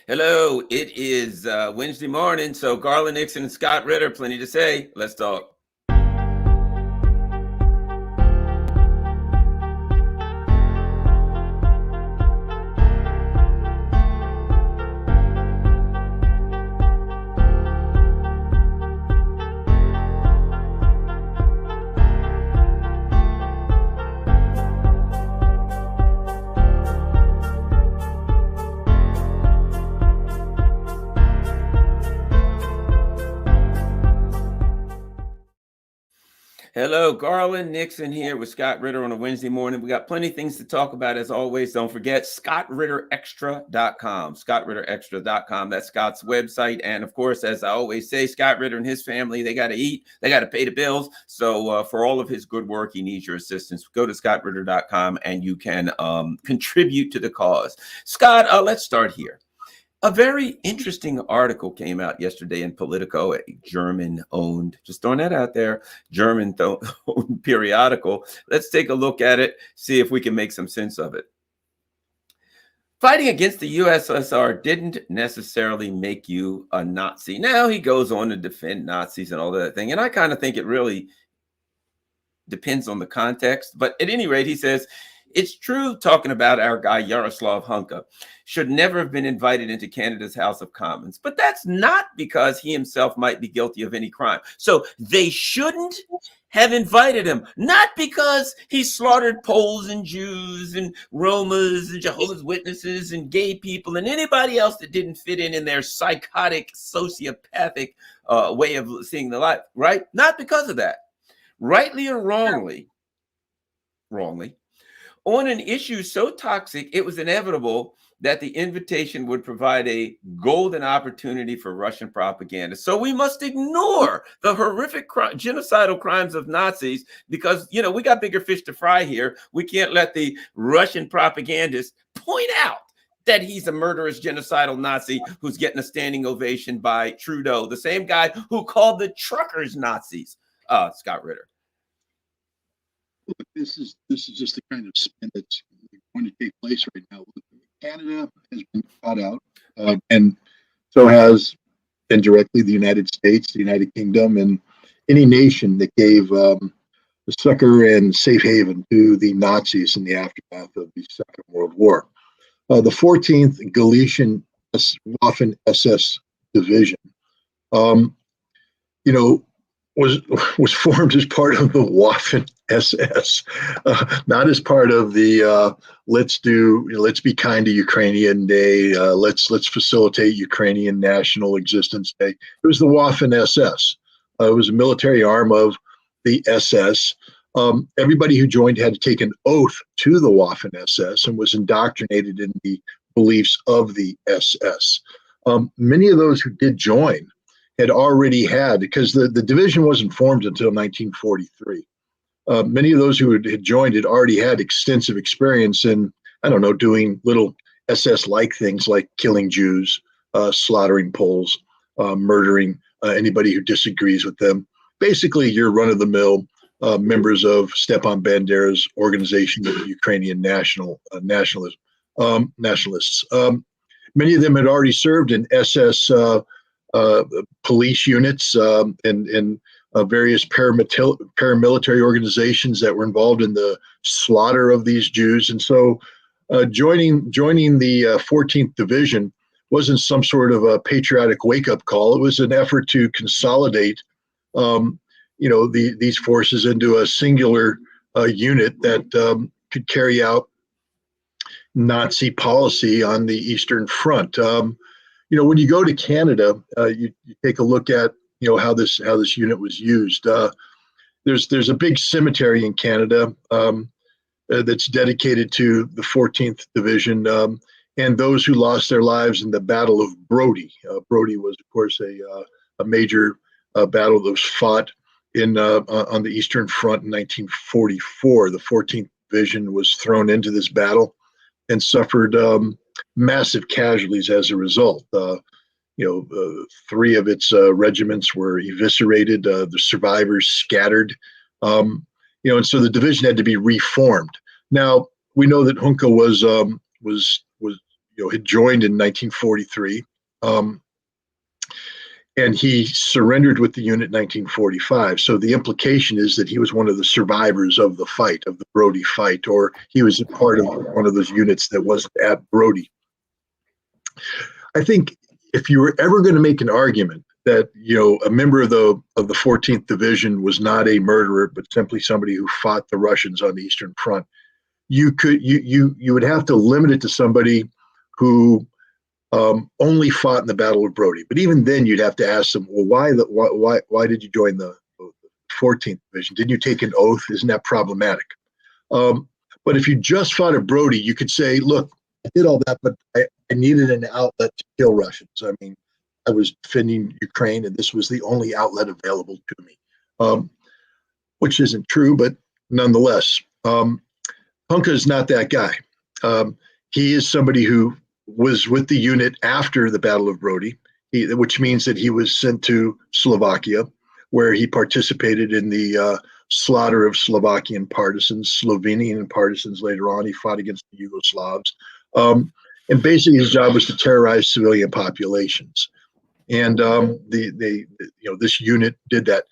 Hello, it is Wednesday morning, so Garland Nixon and Scott Ritter, plenty to say. Let's talk. Hello, Garland Nixon here with Scott Ritter on a Wednesday morning. We got plenty of things to talk about as always. Don't forget scottritterextra.com, scottritterextra.com. That's Scott's website. And of course, as I always say, Scott Ritter and his family, they got to eat, they got to pay the bills. So for all of his good work, he needs your assistance. Go to scottritter.com and you can contribute to the cause. Scott, let's start here. A very interesting article came out yesterday in Politico, a German-owned, just throwing that out there, German-owned periodical. Let's take a look at it, see if we can make some sense of it. Fighting against the USSR didn't necessarily make you a Nazi. Now he goes on to defend Nazis and all that thing, and I kind of think it really depends on the context. But at any rate, he says, it's true, talking about our guy Yaroslav Hunka, should never have been invited into Canada's House of Commons. But that's not because he himself might be guilty of any crime. So they shouldn't have invited him, not because he slaughtered Poles and Jews and Romas and Jehovah's Witnesses and gay people and anybody else that didn't fit in their psychotic, sociopathic way of seeing the life, right? Not because of that. Rightly or wrongly, on an issue so toxic, it was inevitable that the invitation would provide a golden opportunity for Russian propaganda. So we must ignore the horrific genocidal crimes of Nazis because, you know, we got bigger fish to fry here. We can't let the Russian propagandists point out that he's a murderous genocidal Nazi who's getting a standing ovation by Trudeau, the same guy who called the truckers Nazis. Scott Ritter. Look, this is just the kind of spin that's going to take place right now. Canada has been caught out, and so has indirectly the United States, the United Kingdom, and any nation that gave the succor and safe haven to the Nazis in the aftermath of the Second World War. The 14th Galician Waffen SS Division, was formed as part of the Waffen SS, not as part of the let's be kind to Ukrainian Day, let's facilitate Ukrainian national existence Day. It was the Waffen SS. It was a military arm of the SS. Everybody who joined had to take an oath to the Waffen SS and was indoctrinated in the beliefs of the SS. Many of those who did join had already had, because the division wasn't formed until 1943. Many of those who had joined had already had extensive experience in, doing little SS-like things like killing Jews, slaughtering Poles, murdering anybody who disagrees with them. Basically, your run-of-the-mill members of Stepan Bandera's organization of Ukrainian nationalists. Many of them had already served in SS police units and various paramilitary organizations that were involved in the slaughter of these Jews. And so joining the 14th Division wasn't some sort of a patriotic wake-up call. It was an effort to consolidate these forces into a singular unit that could carry out Nazi policy on the Eastern Front. When you go to Canada, you take a look at how this unit was used. There's a big cemetery in Canada that's dedicated to the 14th Division and those who lost their lives in the Battle of Brodie. Brodie was, of course, a major battle that was fought on the Eastern Front in 1944. The 14th Division was thrown into this battle and suffered massive casualties as a result. Three of its regiments were eviscerated. The survivors scattered. And so the division had to be reformed. Now we know that Hunka was had joined in 1943. And he surrendered with the unit in 1945. So the implication is that he was one of the survivors of the fight, of the Brody fight, or he was a part of one of those units that wasn't at Brody. I think if you were ever going to make an argument that a member of the 14th Division was not a murderer, but simply somebody who fought the Russians on the Eastern Front, you would have to limit it to somebody who only fought in the Battle of Brody. But even then, you'd have to ask them, well, why did you join the 14th Division? Didn't you take an oath? Isn't that problematic? But if you just fought at Brody, you could say, look, I did all that, but I needed an outlet to kill Russians. I mean, I was defending Ukraine, and this was the only outlet available to me, which isn't true, but nonetheless, Hunka is not that guy. He is somebody who was with the unit after the Battle of Brody, which means that he was sent to Slovakia, where he participated in the slaughter of Slovakian partisans, Slovenian partisans later on. He fought against the Yugoslavs. And basically his job was to terrorize civilian populations. And this unit did that.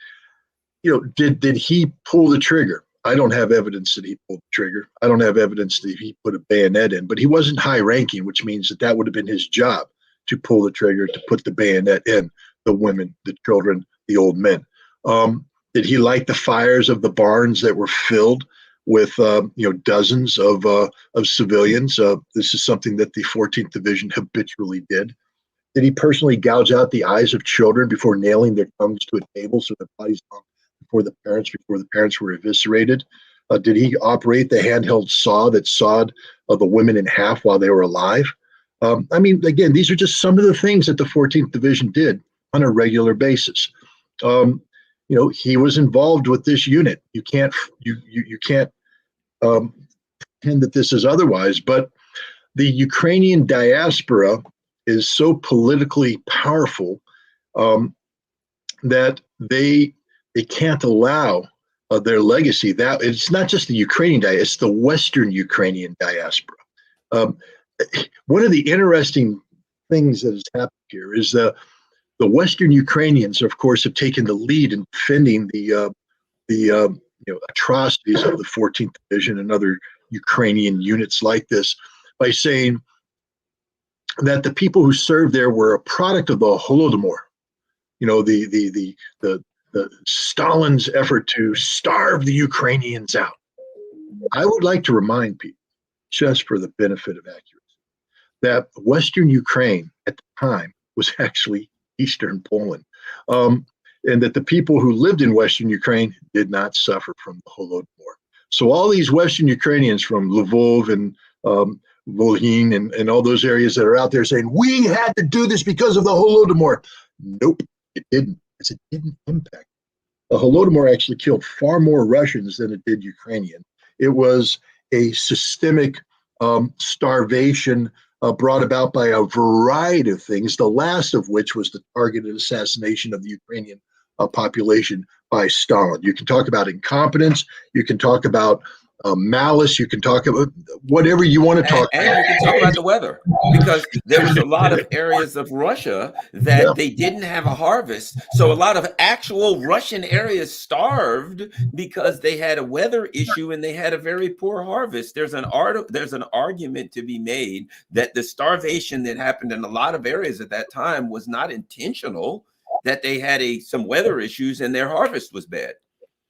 Did he pull the trigger? I don't have evidence that he pulled the trigger. I don't have evidence that he put a bayonet in, but he wasn't high ranking, which means that would have been his job to pull the trigger, to put the bayonet in the women, the children, the old men. Did he light the fires of the barns that were filled with dozens of civilians? This is something that the 14th Division habitually did. Did he personally gouge out the eyes of children before nailing their tongues to a table so their bodies hung before the parents were eviscerated? Did he operate the handheld saw that sawed the women in half while they were alive? I mean, again, these are just some of the things that the 14th Division did on a regular basis. He was involved with this unit. You can't pretend that this is otherwise, but the Ukrainian diaspora is so politically powerful that they can't allow their legacy. That it's not just the Ukrainian diaspora; it's the Western Ukrainian diaspora. One of the interesting things that has happened here is the Western Ukrainians, of course, have taken the lead in defending the atrocities of the 14th Division and other Ukrainian units like this by saying that the people who served there were a product of the Holodomor. The Stalin's effort to starve the Ukrainians out. I would like to remind people, just for the benefit of accuracy, that Western Ukraine at the time was actually Eastern Poland, and that the people who lived in Western Ukraine did not suffer from the Holodomor. So all these Western Ukrainians from Lvov and Volhyne and all those areas that are out there saying, we had to do this because of the Holodomor. Nope, it didn't. It didn't impact. The Holodomor actually killed far more Russians than it did Ukrainian. It was a systemic starvation brought about by a variety of things, the last of which was the targeted assassination of the Ukrainian population by Stalin. You can talk about incompetence, you can talk about malice, you can talk about whatever you want to talk about. And you can talk about the weather, because there was a lot of areas of Russia that they didn't have a harvest. So a lot of actual Russian areas starved because they had a weather issue and they had a very poor harvest. There's an argument to be made that the starvation that happened in a lot of areas at that time was not intentional, that they had some weather issues and their harvest was bad.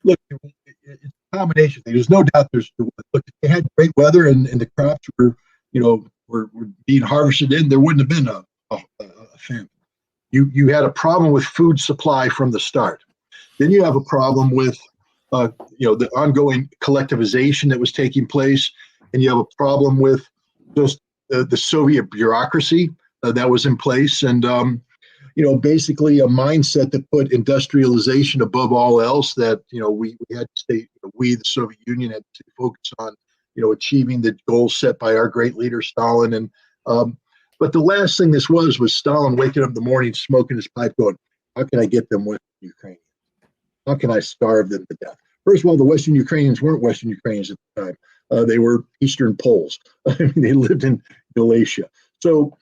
Look, it's a combination thing. There's no doubt look, if they had great weather and the crops were being harvested in, there wouldn't have been a famine. You had a problem with food supply from the start. Then you have a problem with the ongoing collectivization that was taking place, and you have a problem with just the Soviet bureaucracy that was in place, and basically a mindset that put industrialization above all else, that, we had to stay, the Soviet Union had to focus on, achieving the goals set by our great leader, Stalin. And, but the last thing this was Stalin waking up in the morning, smoking his pipe, going, how can I get them Western Ukrainians? How can I starve them to death? First of all, the Western Ukrainians weren't Western Ukrainians at the time. They were Eastern Poles. I mean, they lived in Galatia. So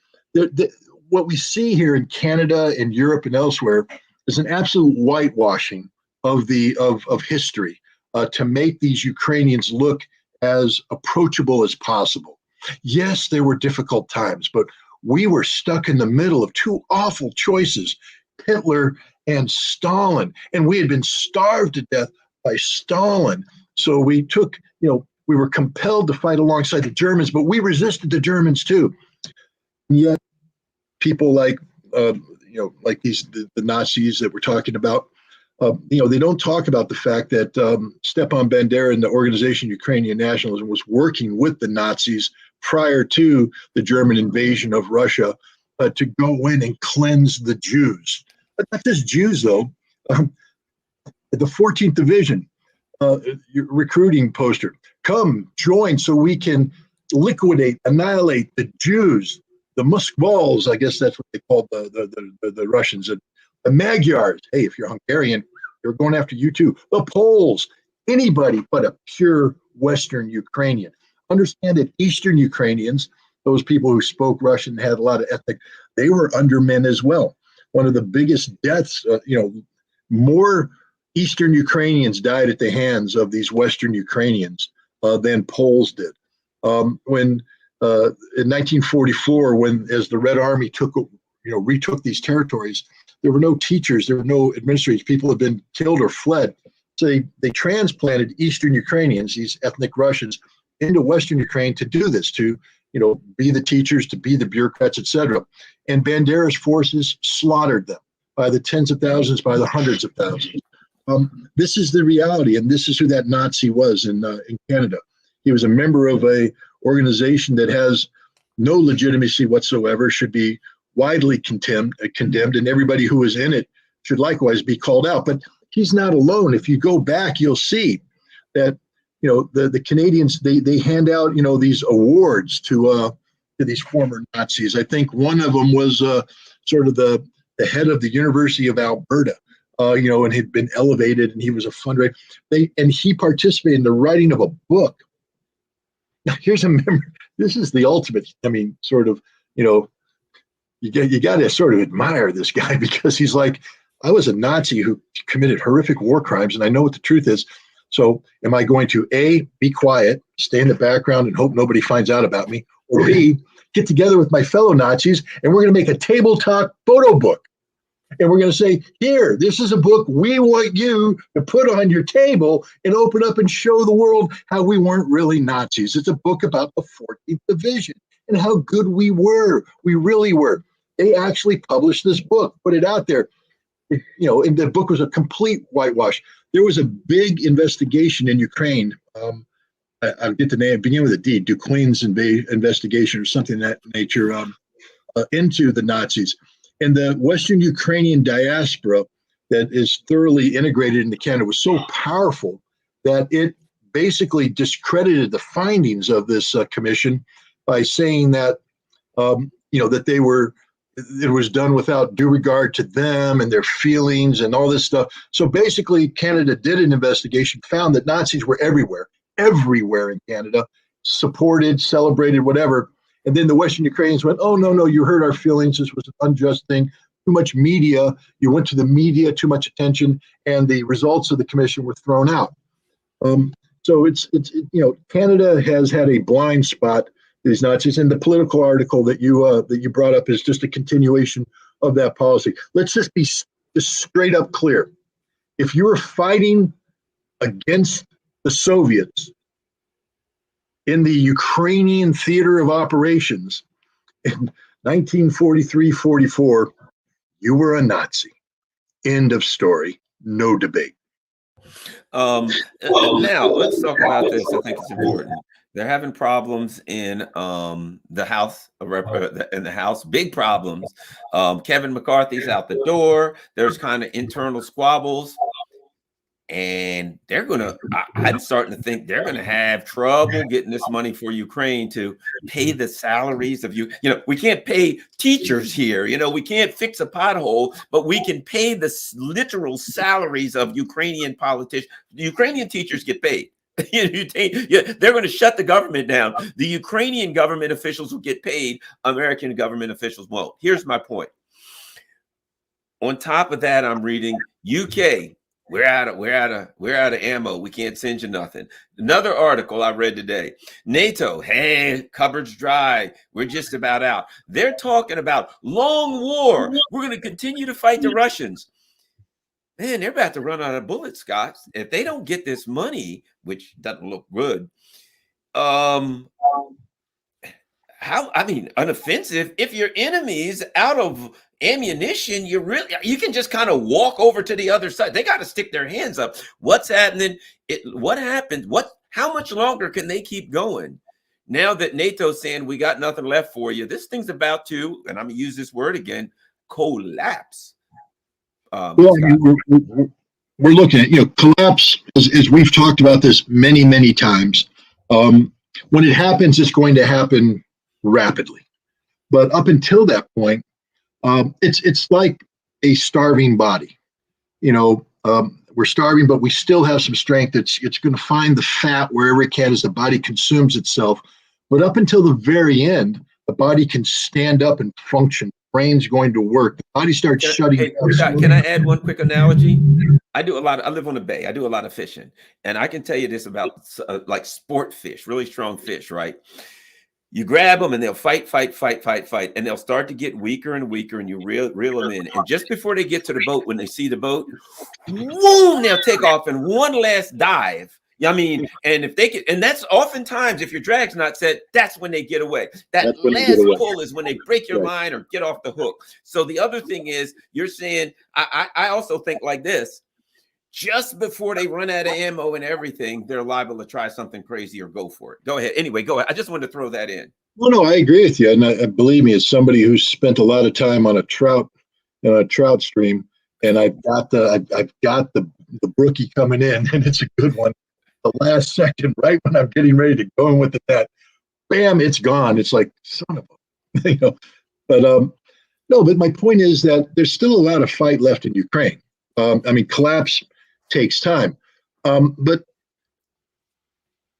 what we see here in Canada and Europe and elsewhere is an absolute whitewashing of history to make these Ukrainians look as approachable as possible. Yes, there were difficult times, but we were stuck in the middle of two awful choices, Hitler and Stalin, and we had been starved to death by Stalin. So we took, we were compelled to fight alongside the Germans, but we resisted the Germans too. And yet people like, like the Nazis that we're talking about, they don't talk about the fact that Stepan Bandera and the organization Ukrainian Nationalism was working with the Nazis prior to the German invasion of Russia to go in and cleanse the Jews. But not just Jews, though. The 14th Division recruiting poster, come join so we can liquidate, annihilate the Jews, the Muskvals, I guess that's what they called the Russians, and the Magyars. Hey, if you're Hungarian, they're going after you too. The Poles, anybody but a pure Western Ukrainian. Understand that Eastern Ukrainians, those people who spoke Russian, had a lot of ethnic, they were undermen as well. One of the biggest deaths, more Eastern Ukrainians died at the hands of these Western Ukrainians than Poles did. When in 1944, as the Red Army retook these territories, there were no teachers, there were no administrators. People had been killed or fled. So they transplanted Eastern Ukrainians, these ethnic Russians, into Western Ukraine to do this, to be the teachers, to be the bureaucrats, etc. And Bandera's forces slaughtered them by the tens of thousands, by the hundreds of thousands. This is the reality, and this is who that Nazi was in Canada. He was a member of a organization that has no legitimacy whatsoever, should be widely condemned, and everybody who was in it should likewise be called out. But he's not alone. If you go back, you'll see that the Canadians, they hand out these awards to these former Nazis. I think one of them was sort of the head of the University of Alberta, and had been elevated, and he was a fundraiser. And he participated in the writing of a book. Now, here's a memory. This is the ultimate. I mean, sort of, you got to sort of admire this guy, because he's like, I was a Nazi who committed horrific war crimes, and I know what the truth is. So am I going to A, be quiet, stay in the background and hope nobody finds out about me, or B, get together with my fellow Nazis and we're going to make a tabletop photo book. And we're going to say, here, this is a book we want you to put on your table and open up and show the world how we weren't really Nazis. It's a book about the 14th Division and how good we were. We really were. They actually published this book, put it out there. And the book was a complete whitewash. There was a big investigation in Ukraine. I'll get the name, begin with a D, Duquesne's investigation or something of that nature, into the Nazis. And the Western Ukrainian diaspora that is thoroughly integrated into Canada was so powerful that it basically discredited the findings of this commission by saying that, that it was done without due regard to them and their feelings and all this stuff. So basically, Canada did an investigation, found that Nazis were everywhere in Canada, supported, celebrated, whatever. And then the Western Ukrainians went, oh, no, you hurt our feelings. This was an unjust thing. Too much media. You went to the media, too much attention, and the results of the commission were thrown out. So it's Canada has had a blind spot to these Nazis, and the Political article that you brought up is just a continuation of that policy. Let's just be just straight up clear. If you were fighting against the Soviets in the Ukrainian theater of operations in 1943-44, you were a Nazi. End of story. No debate. Now let's talk about this. I think it's important. They're having problems in the House, big problems. Kevin McCarthy's out the door. There's kind of internal squabbles. And they're I'm starting to think they're going to have trouble getting this money for Ukraine to pay the salaries of we can't pay teachers here. We can't fix a pothole, but we can pay the literal salaries of Ukrainian politicians. The Ukrainian teachers get paid. Yeah, they're going to shut the government down. The Ukrainian government officials will get paid. American government officials won't. Here's my point. On top of that, I'm reading UK. We're out of ammo. We can't send you nothing. Another article I read today. NATO, hey, cupboard's dry. We're just about out. They're talking about long war. We're going to continue to fight the Russians. Man, they're about to run out of bullets, Scott. If they don't get this money, which doesn't look good, an offensive, if your enemy's out of ammunition, you can just kind of walk over to the other side. They got to stick their hands up. What's happening? What happened? How much longer can they keep going? Now that NATO's saying we got nothing left for you, this thing's about to, and I'm gonna use this word again, collapse. Well, we're looking at, collapse, as we've talked about this many, many times. When it happens, it's going to happen rapidly. But up until that point, it's like a starving body. We're starving, but we still have some strength. It's going to find the fat wherever it can as the body consumes itself. But up until the very end, the body can stand up and function. Brain's going to work. The body starts shutting down. Can I add one quick analogy? I live on the bay. I do a lot of fishing. And I can tell you this about like sport fish, really strong fish, right? You grab them and they'll fight. And they'll start to get weaker and weaker and you reel them in. And just before they get to the boat, when they see the boat, boom, they'll take off in one last dive. And if they can, and that's oftentimes if your drag's not set, that's when they get away. That last pull is when they break your line or get off the hook. So the other thing is, you're saying, I also think like this, just before they run out of ammo and everything, they're liable to try something crazy or go for it. Go ahead. Anyway, go ahead. I just wanted to throw that in. Well, no, I agree with you. And believe me, as somebody who's spent a lot of time on a trout stream, and I've got the brookie coming in, and it's a good one. The last second, right when I'm getting ready to go in with the net, bam, it's gone. It's like, son of a, But no, but my point is that there's still a lot of fight left in Ukraine. Collapse takes time. But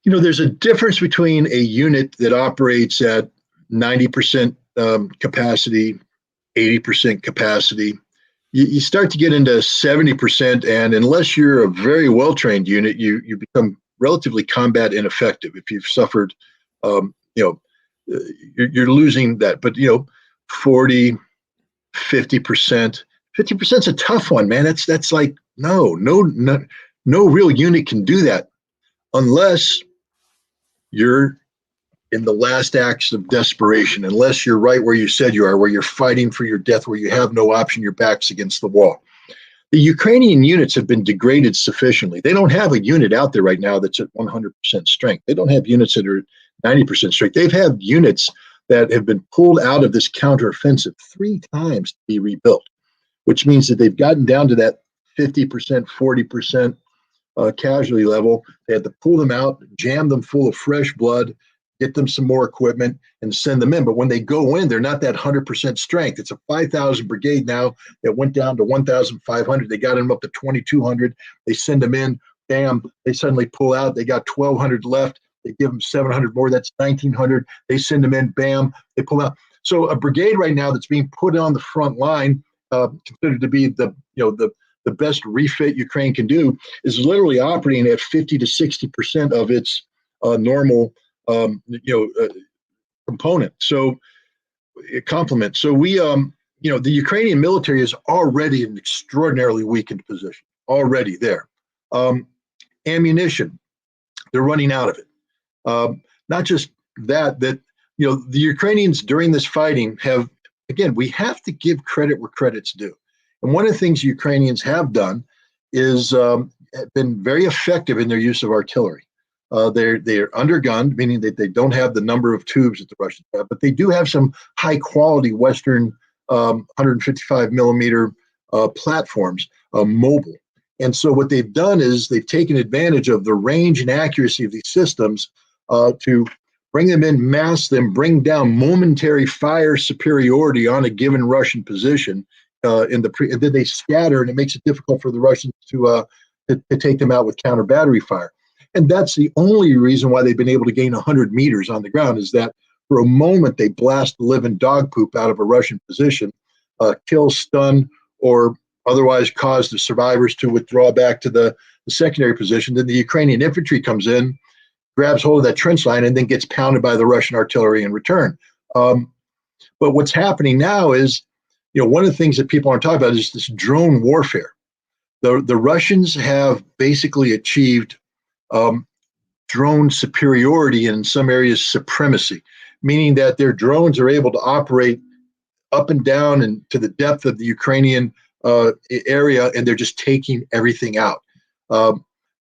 there's a difference between a unit that operates at 90% capacity, 80% capacity. You start to get into 70%, and unless you're a very well-trained unit, you become relatively combat ineffective. If you've suffered, you're losing that. But 40, 50%. 50% is a tough one, man. That's like no real unit can do that unless you're in the last acts of desperation, unless you're right where you said you are, where you're fighting for your death, where you have no option, your back's against the wall. The Ukrainian units have been degraded sufficiently. They don't have a unit out there right now that's at 100% strength. They don't have units that are 90% strength. They've had units that have been pulled out of this counteroffensive 3 times to be rebuilt, which means that they've gotten down to that 50%, 40% casualty level. They had to pull them out, jam them full of fresh blood, get them some more equipment, and send them in. But when they go in, they're not that 100% strength. It's a 5,000 brigade now that went down to 1,500. They got them up to 2,200. They send them in. Bam, they suddenly pull out. They got 1,200 left. They give them 700 more. That's 1,900. They send them in. Bam, they pull out. So a brigade right now that's being put on the front line, considered to be the best refit Ukraine can do, is literally operating at 50 to 60% of its normal component. So complement. So we, the Ukrainian military is already in an extraordinarily weakened position, already there. Ammunition, they're running out of it. Not just that, the Ukrainians during this fighting have, again, we have to give credit where credit's due. And one of the things Ukrainians have done is been very effective in their use of artillery. They're undergunned, meaning that they don't have the number of tubes that the Russians have, but they do have some high quality Western 155 millimeter platforms, mobile. And so what they've done is they've taken advantage of the range and accuracy of these systems to bring them in, mass them, bring down momentary fire superiority on a given Russian position, and then they scatter, and it makes it difficult for the Russians to take them out with counter battery fire. And that's the only reason why they've been able to gain 100 meters on the ground, is that for a moment they blast the living dog poop out of a Russian position, kill, stun, or otherwise cause the survivors to withdraw back to the secondary position. Then the Ukrainian infantry comes in, grabs hold of that trench line, and then gets pounded by the Russian artillery in return. But what's happening now is, one of the things that people aren't talking about is this drone warfare. The Russians have basically achieved drone superiority, and in some areas supremacy, meaning that their drones are able to operate up and down and to the depth of the Ukrainian area, and they're just taking everything out.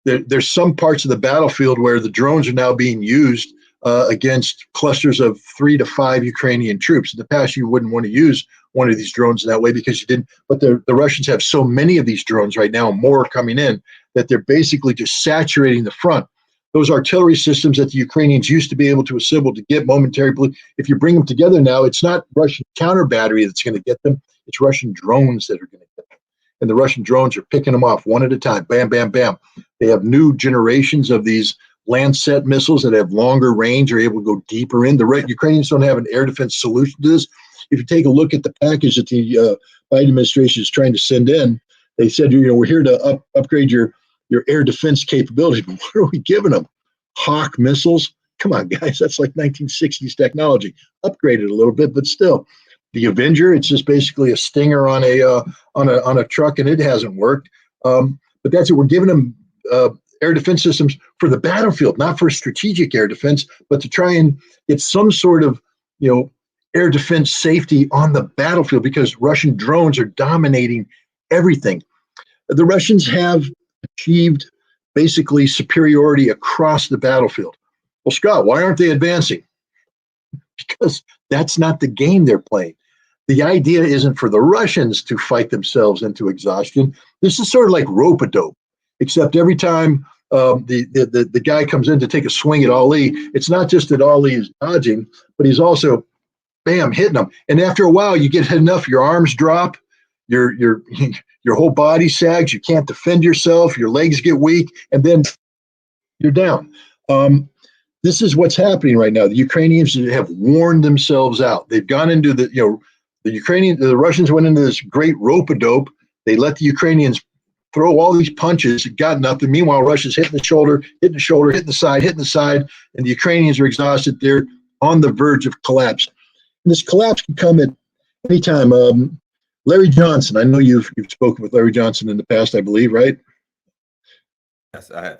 There's some parts of the battlefield where the drones are now being used against clusters of 3 to 5 Ukrainian troops. In the past, you wouldn't want to use one of these drones in that way because you didn't. But the Russians have so many of these drones right now, more coming in, that they're basically just saturating the front. Those artillery systems that the Ukrainians used to be able to assemble to get momentarily, if you bring them together now, it's not Russian counter battery that's going to get them. It's Russian drones that are going to get them. And the Russian drones are picking them off one at a time. Bam, bam, bam. They have new generations of these Lancet missiles that have longer range, are able to go deeper in. The Ukrainians don't have an air defense solution to this. If you take a look at the package that the Biden administration is trying to send in, they said, we're here to upgrade your air defense capability. But what are we giving them? Hawk missiles? Come on, guys. That's like 1960s technology. Upgraded a little bit, but still. The Avenger, it's just basically a Stinger on a truck, and it hasn't worked. But that's it. We're giving them air defense systems for the battlefield, not for strategic air defense, but to try and get some sort of, air defense safety on the battlefield, because Russian drones are dominating everything. The Russians have achieved basically superiority across the battlefield. Well, Scott, why aren't they advancing? Because that's not the game they're playing. The idea isn't for the Russians to fight themselves into exhaustion. This is sort of like rope-a-dope, except every time the guy comes in to take a swing at Ali, it's not just that Ali is dodging, but he's also, bam, hitting him. And after a while, you get enough, your arms drop, your whole body sags, you can't defend yourself, your legs get weak, and then you're down. This is what's happening right now. The Ukrainians have worn themselves out. They've gone into the Russians went into this great rope-a-dope. They let the Ukrainians throw all these punches, got nothing. Meanwhile, Russia's hitting the shoulder, hitting the side, and the Ukrainians are exhausted. They're on the verge of collapse. And this collapse can come at any time. Larry Johnson, I know you've spoken with Larry Johnson in the past, I believe, right? Yes, I have.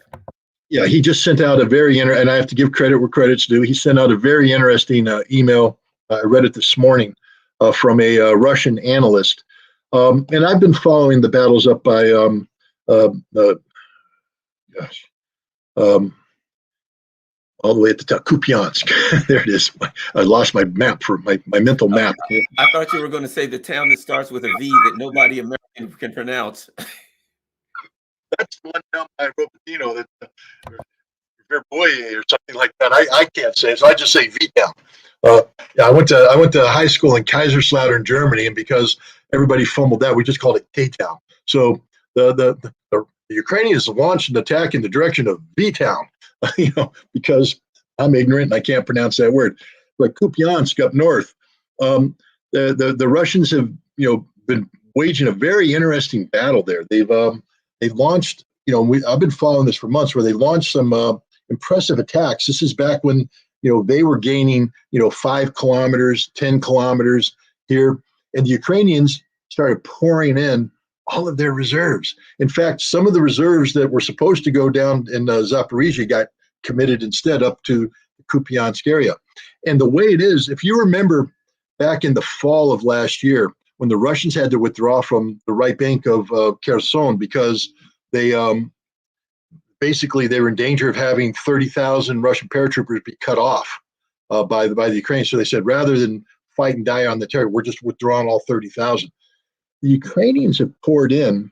Yeah, he just sent out a very and I have to give credit where credit's due. He sent out a very interesting email. I read it this morning from a Russian analyst. And I've been following the battles up by, all the way at the top, Kupyansk. There it is. I lost my map for my mental map. I thought you were going to say the town that starts with a V that nobody American can pronounce. That's the one down by Ropatino, that Verboye or something like that. I can't say it, so I just say V-town. I went to high school in Kaiserslautern, Germany, and because everybody fumbled that, we just called it K-town. So the Ukrainians launched an attack in the direction of V-town, because I'm ignorant and I can't pronounce that word. But Kupyansk up north, the Russians have been waging a very interesting battle there. They've launched, I've been following this for months, where they launched some impressive attacks. This is back when they were gaining 5 kilometers, 10 kilometers here, and the Ukrainians started pouring in all of their reserves. In fact, some of the reserves that were supposed to go down in Zaporizhia got committed instead up to the Kupyansk area. And the way it is, if you remember back in the fall of last year, when the Russians had to withdraw from the right bank of Kherson because they basically they were in danger of having 30,000 Russian paratroopers be cut off by the Ukrainians. So they said, rather than fight and die on the territory, we're just withdrawing all 30,000. The Ukrainians have poured in,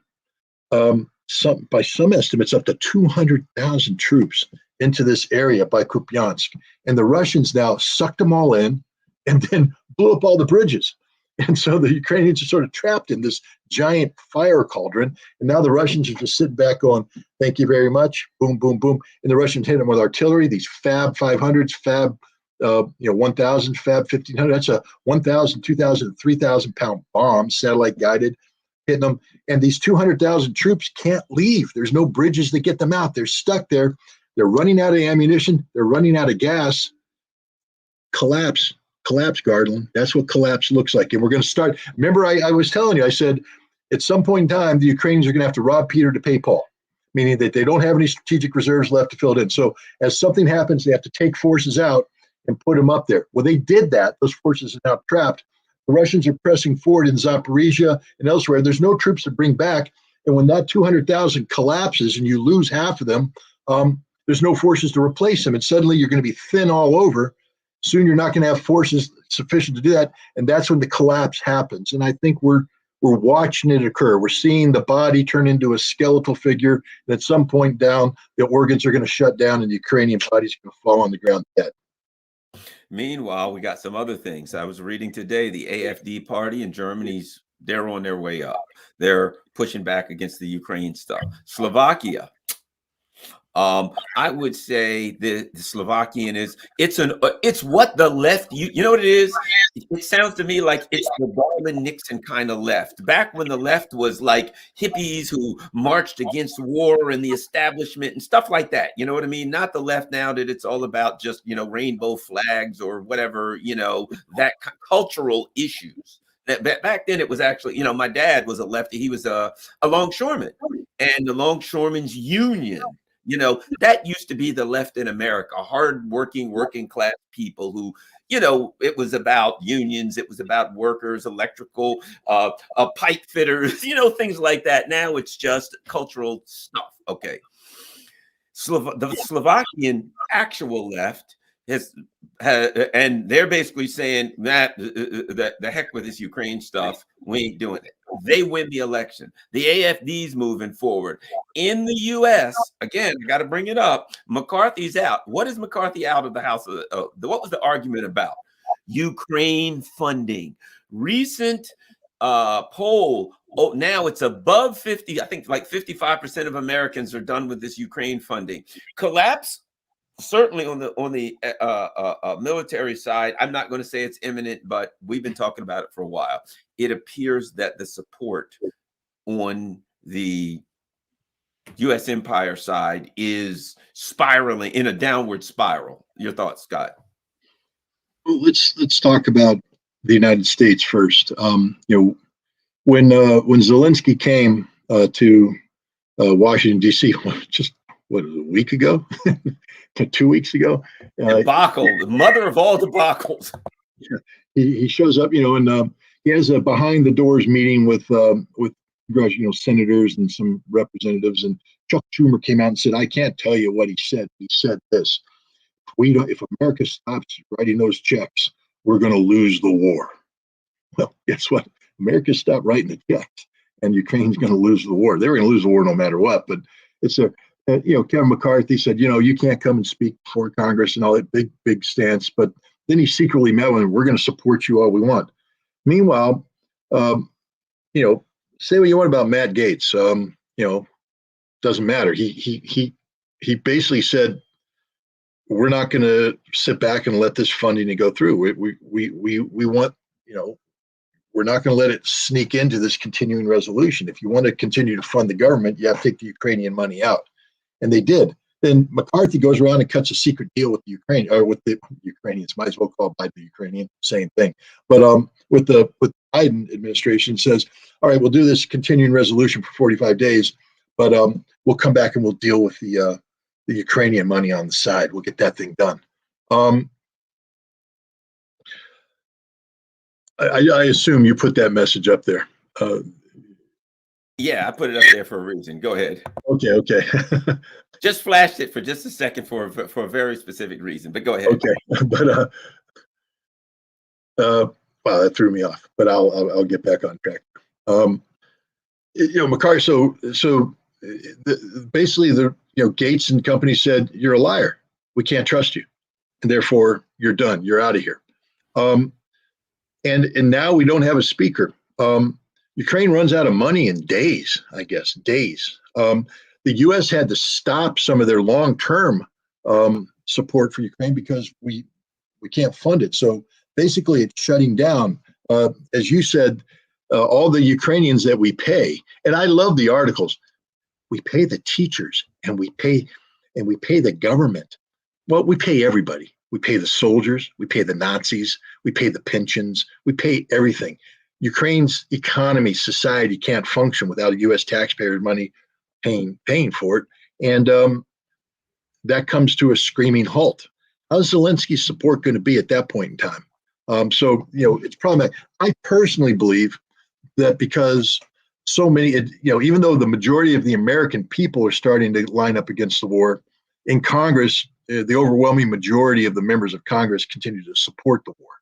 by some estimates, up to 200,000 troops into this area by Kupyansk. And the Russians now sucked them all in and then blew up all the bridges. And so the Ukrainians are sort of trapped in this giant fire cauldron. And now the Russians are just sitting back going, thank you very much. Boom, boom, boom. And the Russians hit them with artillery, these Fab 500s, Fab 1,000, Fab 1,500. That's a 1,000, 2,000, 3,000 pound bomb, satellite guided, hitting them. And these 200,000 troops can't leave. There's no bridges to get them out. They're stuck there. They're running out of ammunition. They're running out of gas. Collapse, Garland. That's what collapse looks like. And we're going to start. Remember, I was telling you, I said, at some point in time, the Ukrainians are going to have to rob Peter to pay Paul, meaning that they don't have any strategic reserves left to fill it in. So as something happens, they have to take forces out and put them up there. Well, they did that. Those forces are now trapped. The Russians are pressing forward in Zaporizhia and elsewhere. There's no troops to bring back. And when that 200,000 collapses and you lose half of them, there's no forces to replace them. And suddenly you're going to be thin all over. Soon you're not going to have forces sufficient to do that. And that's when the collapse happens. And I think we're watching it occur. We're seeing the body turn into a skeletal figure. And at some point down, the organs are going to shut down and the Ukrainian body's going to fall on the ground dead. Meanwhile, we got some other things. I was reading today, the AfD party in Germany's, they're on their way up. They're pushing back against the Ukraine stuff. Slovakia. I would say the Slovakian it's what the left, you know what it is? It sounds to me like it's the Garland Nixon kind of left. Back when the left was like hippies who marched against war and the establishment and stuff like that. You know what I mean? Not the left now that it's all about just, rainbow flags or whatever, that cultural issues. Back then it was actually, my dad was a lefty. He was a longshoreman, and the longshoremen's union, that used to be the left in America, hardworking, working class people who, it was about unions. It was about workers, electrical, pipe fitters, things like that. Now it's just cultural stuff. Okay. The Slovakian actual left and they're basically saying that the heck with this Ukraine stuff. We ain't doing it. They win the election. The AfD's moving forward. In the U.S., again, I got to bring it up. McCarthy's out. What is McCarthy out of the House? What was the argument about? Ukraine funding. Recent poll. Oh, now it's above 50. I think like 55% of Americans are done with this Ukraine funding. Collapse. Certainly on the military side, I'm not going to say it's imminent, but we've been talking about it for a while. It appears that the support on the U.S. empire side is spiraling in a downward spiral. Your thoughts, Scott? Well, let's talk about the United States first. When Zelensky came to Washington D.C. just a week ago, 2 weeks ago, debacle, the mother of all debacles. He shows up, and he has a behind the doors meeting with senators and some representatives. And Chuck Schumer came out and said, "I can't tell you what he said. He said this: if America stops writing those checks, we're going to lose the war." Well, guess what? America stopped writing the checks, and Ukraine's going to lose the war. They were going to lose the war no matter what. But it's Kevin McCarthy said, you can't come and speak before Congress and all that big stance. But then he secretly met with him. We're going to support you all we want. Meanwhile, say what you want about Matt Gaetz. Doesn't matter. He basically said, we're not going to sit back and let this funding go through. We want, we're not going to let it sneak into this continuing resolution. If you want to continue to fund the government, you have to take the Ukrainian money out. And they did. Then McCarthy goes around and cuts a secret deal with the Ukrainians. Might as well call Biden the Ukrainian, same thing. But with the Biden administration says, all right, we'll do this continuing resolution for 45 days, but we'll come back and we'll deal with the Ukrainian money on the side. We'll get that thing done. I assume you put that message up there. Yeah, I put it up there for a reason. Go ahead. Okay. Just flashed it for just a second for a very specific reason, but go ahead. Okay, but wow, that threw me off. But I'll get back on track. McCarthy. So basically, Gates and company said, you're a liar. We can't trust you, and therefore you're done. You're out of here. and now we don't have a speaker. Ukraine runs out of money in days, I guess, days. The U.S. had to stop some of their long-term support for Ukraine because we can't fund it. So basically, it's shutting down. As you said, all the Ukrainians that we pay, and I love the articles. We pay the teachers, and we pay the government. Well, we pay everybody. We pay the soldiers. We pay the Nazis. We pay the pensions. We pay everything. Ukraine's economy, society can't function without U.S. taxpayer money paying for it, and that comes to a screaming halt. How's Zelensky's support going to be at that point in time? So it's problematic. I personally believe that because so many, even though the majority of the American people are starting to line up against the war, in Congress, the overwhelming majority of the members of Congress continue to support the war.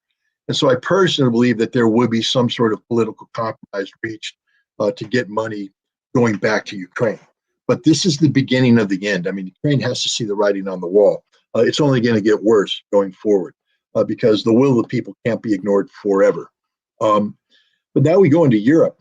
And so I personally believe that there would be some sort of political compromise reached to get money going back to Ukraine. But this is the beginning of the end. I mean, Ukraine has to see the writing on the wall. It's only going to get worse going forward because the will of the people can't be ignored forever. But now we go into Europe.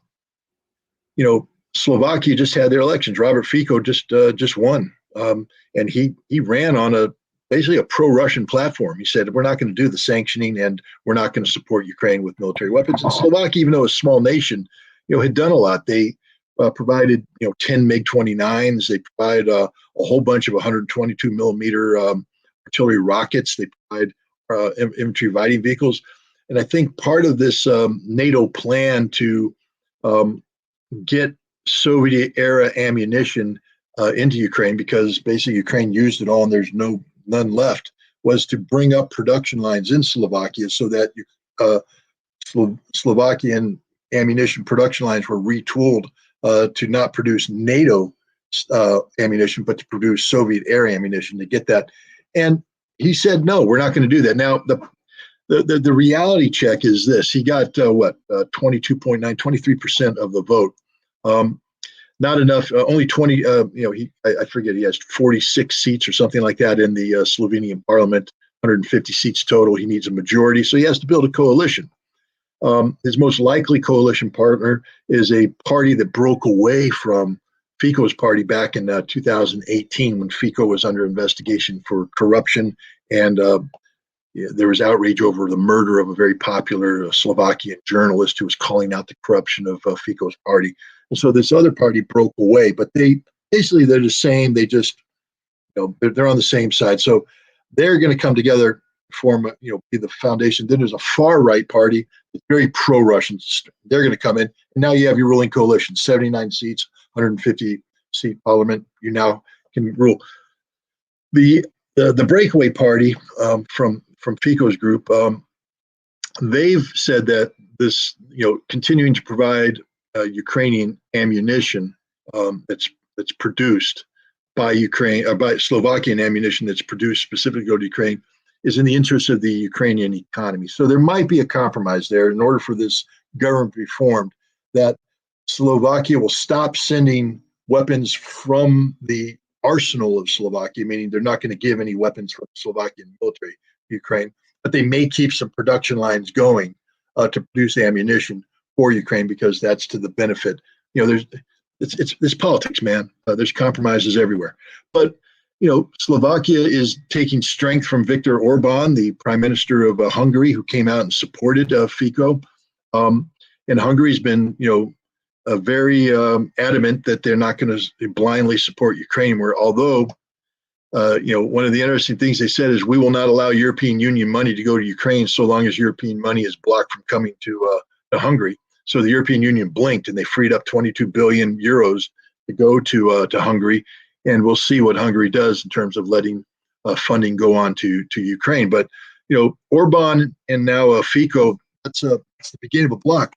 Slovakia just had their elections. Robert Fico just won, and he ran on basically a pro-Russian platform. He said, we're not going to do the sanctioning, and we're not going to support Ukraine with military weapons. And Slovakia, even though a small nation, had done a lot. They provided 10 MiG-29s. They provide a whole bunch of 122 millimeter artillery rockets. They provide infantry fighting vehicles. And I think part of this NATO plan to get Soviet-era ammunition into Ukraine, because basically Ukraine used it all and there's none left, was to bring up production lines in Slovakia so that Slovakian ammunition production lines were retooled to not produce NATO ammunition, but to produce Soviet-era ammunition to get that. And he said, no, we're not going to do that. Now, the reality check is this. He got 23% of the vote. Not enough, only 20, I forget, he has 46 seats or something like that in the Slovenian parliament, 150 seats total. He needs a majority, so he has to build a coalition. His most likely coalition partner is a party that broke away from Fico's party back in 2018 when Fico was under investigation for corruption, and there was outrage over the murder of a very popular Slovakian journalist who was calling out the corruption of Fico's party. And so this other party broke away, but they're the same. They just, they're on the same side. So they're going to come together, form, be the foundation. Then there's a far right party, very pro-Russian. They're going to come in, and now you have your ruling coalition, 79 seats, 150 seat parliament. You now can rule. The breakaway party from Fico's group, they've said that this, continuing to provide Ukrainian ammunition that's produced by Ukraine, or by Slovakian ammunition that's produced specifically to go to Ukraine, is in the interest of the Ukrainian economy. So there might be a compromise there in order for this government to be formed, that Slovakia will stop sending weapons from the arsenal of Slovakia, meaning they're not going to give any weapons from the Slovakian military to Ukraine, but they may keep some production lines going to produce ammunition for Ukraine, because that's to the benefit. It's politics, man. There's compromises everywhere. But Slovakia is taking strength from Viktor Orban, the prime minister of Hungary, who came out and supported Fico. And Hungary's been, very adamant that they're not going to blindly support Ukraine. Where although, one of the interesting things they said is, we will not allow European Union money to go to Ukraine so long as European money is blocked from coming to Hungary. So the European Union blinked, and they freed up 22 billion euros to go to Hungary. And we'll see what Hungary does in terms of letting funding go on to Ukraine. But Orban and now Fico, that's the beginning of a block.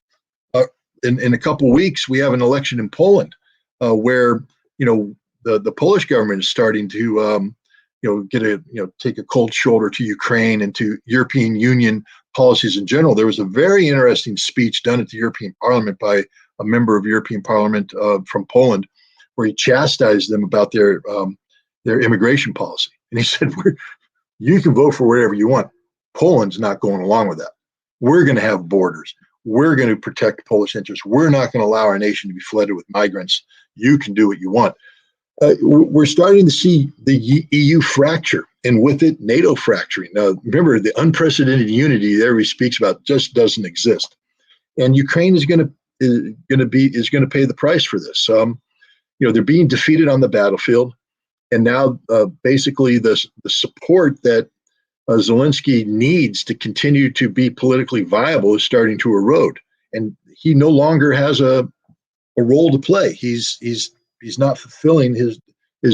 In a couple of weeks, we have an election in Poland, where the Polish government is starting to take a cold shoulder to Ukraine and to European Union policies in general. There was a very interesting speech done at the European Parliament by a member of European Parliament from Poland, where he chastised them about their immigration policy. And he said, you can vote for whatever you want. Poland's not going along with that. We're going to have borders. We're going to protect Polish interests. We're not going to allow our nation to be flooded with migrants. You can do what you want. We're starting to see the EU fracture, and with it, NATO fracturing. Now, remember, the unprecedented unity there he speaks about just doesn't exist, and Ukraine is going to pay the price for this. They're being defeated on the battlefield, and now basically the support that Zelensky needs to continue to be politically viable is starting to erode, and he no longer has a role to play. He's not fulfilling his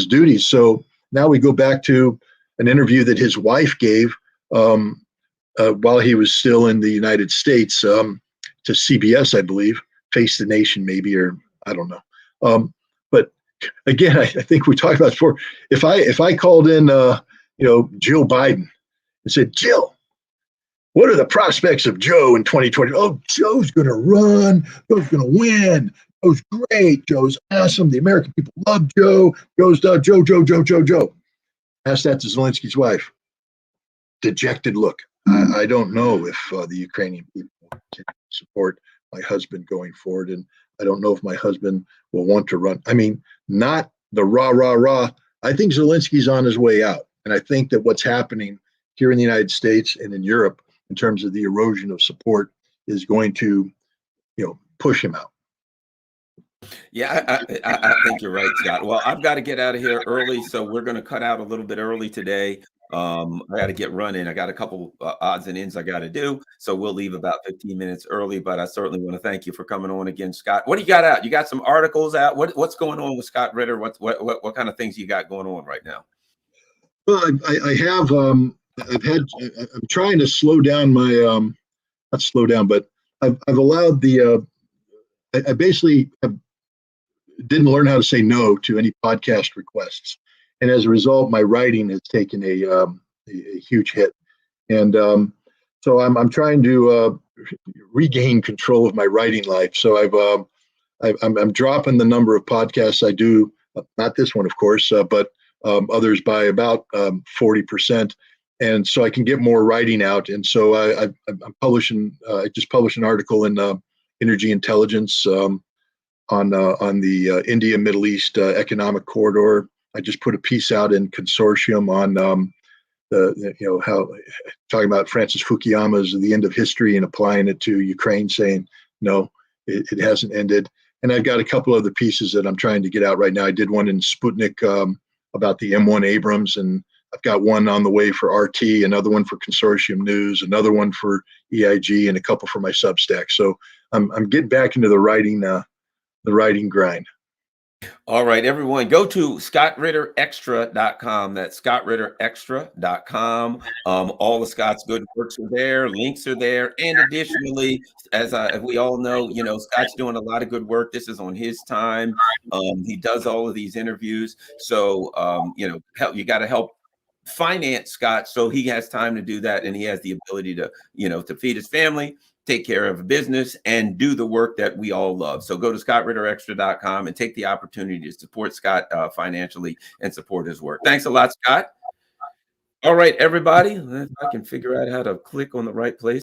duties. So now we go back to an interview that his wife gave while he was still in the United States to CBS, I believe, Face the Nation, maybe, or I don't know. But again, I think we talked about it before. If I called in, Jill Biden and said, Jill, what are the prospects of Joe in 2020? Oh, Joe's going to run. Joe's going to win. Joe's great. Joe's awesome. The American people love Joe. Joe. Ask that to Zelensky's wife. Dejected look. I don't know if the Ukrainian people can support my husband going forward, and I don't know if my husband will want to run. I mean, not the rah, rah, rah. I think Zelensky's on his way out, and I think that what's happening here in the United States and in Europe in terms of the erosion of support is going to, push him out. Yeah, I think you're right, Scott. Well, I've got to get out of here early, so we're going to cut out a little bit early today. I got to get running. I got a couple odds and ends I got to do, so we'll leave about 15 minutes early. But I certainly want to thank you for coming on again, Scott. What do you got out? You got some articles out? What's going on with Scott Ritter? What kind of things you got going on right now? Well, I have. I'm trying to slow down my not slow down, but I've allowed the. I basically didn't learn how to say no to any podcast requests, and as a result, my writing has taken a huge hit, and so I'm trying to regain control of my writing life. So I'm dropping the number of podcasts I do, not this one, of course, but others by about 40%, and so I can get more writing out. And so I'm publishing. I just published an article in Energy Intelligence on the India Middle East economic corridor. I just put a piece out in Consortium on how talking about Francis Fukuyama's The End of History and applying it to Ukraine, saying no, it hasn't ended. And I've got a couple other pieces that I'm trying to get out right now. I did one in Sputnik about the M1 Abrams, and I've got one on the way for RT, another one for Consortium News, another one for EIG, and a couple for my Substack. So I'm getting back into the writing grind. All right, everyone, go to scottritterextra.com. That's scottritterextra.com. All of Scott's good works are there. Links are there. And additionally, as we all know, Scott's doing a lot of good work. This is on his time. He does all of these interviews. So, you got to help finance Scott so he has time to do that, and he has the ability to to feed his family, take care of a business, and do the work that we all love. So go to scottritterextra.com and take the opportunity to support Scott financially and support his work. Thanks a lot, Scott. All right, everybody, if I can figure out how to click on the right place.